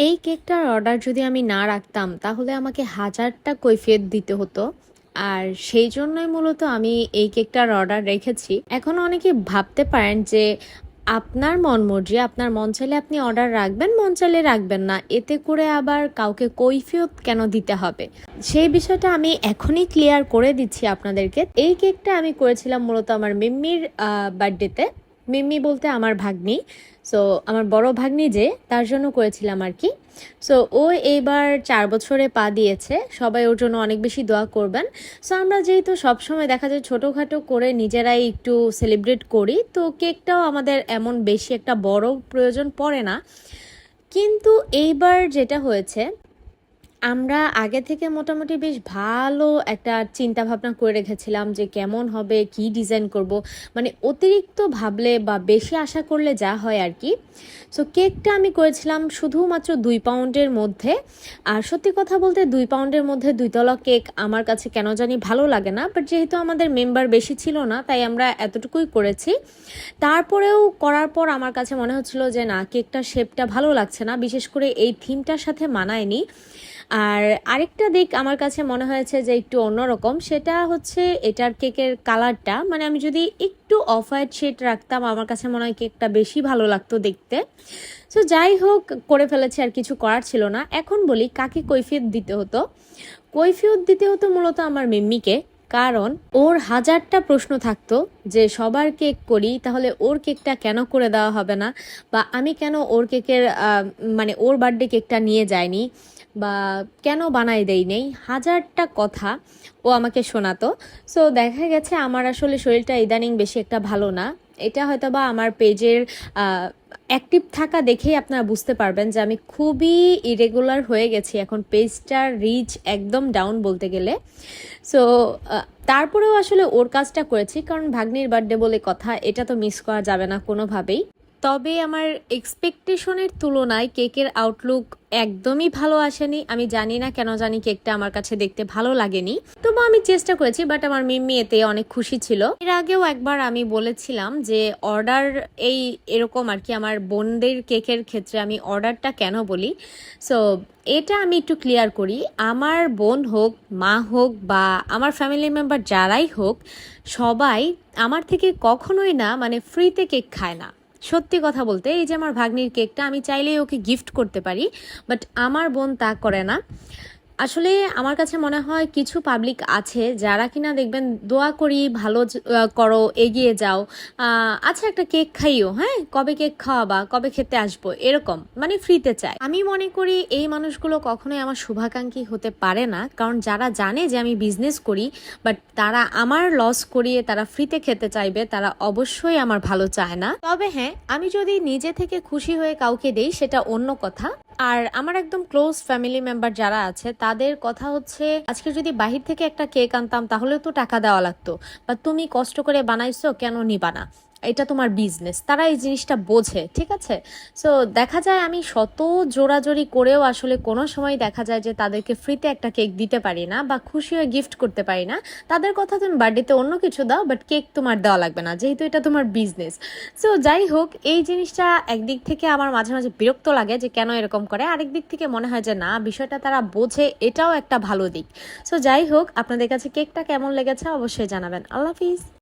এই কেকটার অর্ডার যদি আমি না রাখতাম তাহলে আমাকে হাজারটা কৈফিয়ত দিতে হতো। আর সেই জন্যই মূলত আমি এই কেকটার অর্ডার রেখেছি। এখন অনেকে ভাবতে পারেন যে আপনার মন মর্জি, আপনার মন চাইলে আপনি অর্ডার রাখবেন, মন চাইলে রাখবেন না, এতে করে আবার কাউকে কৈফিয়ত কেন দিতে হবে? সেই বিষয়টা আমি এখনই ক্লিয়ার করে দিচ্ছি আপনাদেরকে। এই কেকটা আমি করেছিলাম মূলত আমার মিম্মির বার্থডেতে। মিম্মি বলতে আমার ভাগ্নি। সো আমার বড় ভাগ্নি যে, তার জন্য করেছিলাম আর কি। সো ও এইবার 4 বছরে পা দিয়েছে। সবাই ওর জন্য অনেক বেশি দোয়া করবেন। সো আমরা যেহেতু সবসময় দেখা যায় ছোটোখাটো করে নিজেরাই একটু সেলিব্রেট করি, তো কেকটাও আমাদের এমন বেশি একটা বড় প্রয়োজন পড়ে না। কিন্তু এইবার যেটা হয়েছে, আমরা আগে থেকে মোটামুটি বেশ ভালো একটা চিন্তা ভাবনা করে রেখেছিলাম যে কেমন হবে, কি ডিজাইন করব। মানে অতিরিক্ত ভাবলে বা বেশি আশা করলে যা হয় আর কি। সো কেকটা আমি করেছিলাম শুধুমাত্র 2 পাউন্ডের মধ্যে। আর সত্যি কথা বলতে 2 পাউন্ডের মধ্যে 2 তলা কেক আমার কাছে কেন জানি ভালো লাগে না, বাট যেহেতু আমাদের মেম্বার বেশি ছিল না তাই আমরা এতটুকুই করেছি। তারপরেও করার পর আমার কাছে মনে হচ্ছিল যে না, কেকটার শেপটা ভালো লাগছে না, বিশেষ করে এই থিমটার সাথে মানায়নি। আর আরেকটা দিক আমার কাছে মনে হয়েছে যে একটু অন্যরকম, সেটা হচ্ছে এটার কেকের কালারটা। মানে আমি যদি একটু অফ হোয়াইট শেড রাখতাম আমার কাছে মনে হয় কেকটা বেশি ভালো লাগতো দেখতে। সো যাই হোক, করে ফেলেছি, আর কিছু করার ছিল না। এখন বলি কাকে কৈফিয়ত দিতে হতো। কৈফিয়ত দিতে হতো মূলত আমার মিম্মিকে। কারণ ওর হাজারটা প্রশ্ন থাকতো যে সবার কেক করি, তাহলে ওর কেকটা কেন করে দেওয়া হবে না, বা আমি কেন ওর কেকের মানে ওর বার্থডে কেকটা নিয়ে যাইনি, বা কেন বানাই দেই নেই, হাজারটা কথা ও আমাকে শোনাতো। সো দেখা গেছে আমার আসলে শরীরটা ইদানিং বেশি একটা ভালো না। এটা হয়তো বা আমার পেজের অ্যাক্টিভ থাকা দেখেই আপনারা বুঝতে পারবেন যে আমি খুবই ইরেগুলার হয়ে গেছি, এখন পেজটার রিচ একদম ডাউন বলতে গেলে। সো তারপরেও আসলে ওর কাজটা করেছি, কারণ ভাগ্নির বার্থডে বলে কথা, এটা তো মিস করা যাবে না কোনোভাবেই। তবে আমার এক্সপেকটেশনের তুলনায় কেকের আউটলুক একদমই ভালো আসেনি। আমি জানি না কেন জানি কেকটা আমার কাছে দেখতে ভালো লাগেনি। তবু আমি চেষ্টা করেছি, বাট আমার মিম্মি এতে অনেক খুশি ছিল। এর আগেও একবার আমি বলেছিলাম যে অর্ডার এই এরকম আর কি, আমার বোনদের কেকের ক্ষেত্রে আমি অর্ডারটা কেন বলি। সো এটা আমি একটু ক্লিয়ার করি। আমার বোন হোক, মা হোক, বা আমার ফ্যামিলি মেম্বার যারাই হোক, সবাই আমার থেকে কখনোই না মানে ফ্রিতে কেক খায় না। সত্যি কথা বলতে, এই যে আমার ভাগ্নির কেকটা আমি চাইলেই ওকে গিফট করতে পারি, বাট আমার বোন তা করে না। আসলে আমার কাছে মনে হয় কিছু পাবলিক আছে যারা কিনা দেখবেন দোয়া করি, ভালো করো, এগিয়ে যাও, আচ্ছা একটা কেক খাইও, হ্যাঁ কবে কেক খাওয়াবা, কবে খেতে আসবো, এরকম মানে ফ্রিতে চায়। আমি মনে করি এই মানুষগুলো কখনোই আমার শুভাকাঙ্ক্ষী হতে পারে না, কারণ যারা জানে যে আমি বিজনেস করি, বাট তারা আমার লস করিয়ে তারা ফ্রিতে খেতে চাইবে, তারা অবশ্যই আমার ভালো চায় না। তবে হ্যাঁ, আমি যদি নিজে থেকে খুশি হয়ে কাউকে দেই সেটা অন্য কথা। আর আমার একদম ক্লোজ ফ্যামিলি মেম্বার যারা আছে তাদের কথা হচ্ছে, আজকে যদি বাহির থেকে একটা কেক আনতাম তাহলে তো টাকা দেওয়া লাগতো, বা তুমি কষ্ট করে বানাইছো কেন নিবা না, এটা তোমার বিজনেস। তারা এই জিনিসটা বোঝে, ঠিক আছে। সো দেখা যায় আমি শত জোরাজোরি করেও আসলে কোনো সময় দেখা যায় যে তাদেরকে ফ্রিতে একটা কেক দিতে পারি না, বা খুশি হয়ে গিফট করতে পারি না। তাদের কথা তুমি বার্থডেতে অন্য কিছু দাও, বাট কেক তোমার দেওয়া লাগবে না, যেহেতু এটা তোমার বিজনেস। সো যাই হোক, এই জিনিসটা একদিক থেকে আমার মাঝে মাঝে বিরক্ত লাগে যে কেন এরকম করে, আরেক দিক থেকে মনে হয় যে না, বিষয়টা তারা বোঝে, এটাও একটা ভালো দিক। সো যাই হোক, আপনাদের কাছে কেকটা কেমন লেগেছে অবশ্যই জানাবেন। আল্লাহ হাফিজ।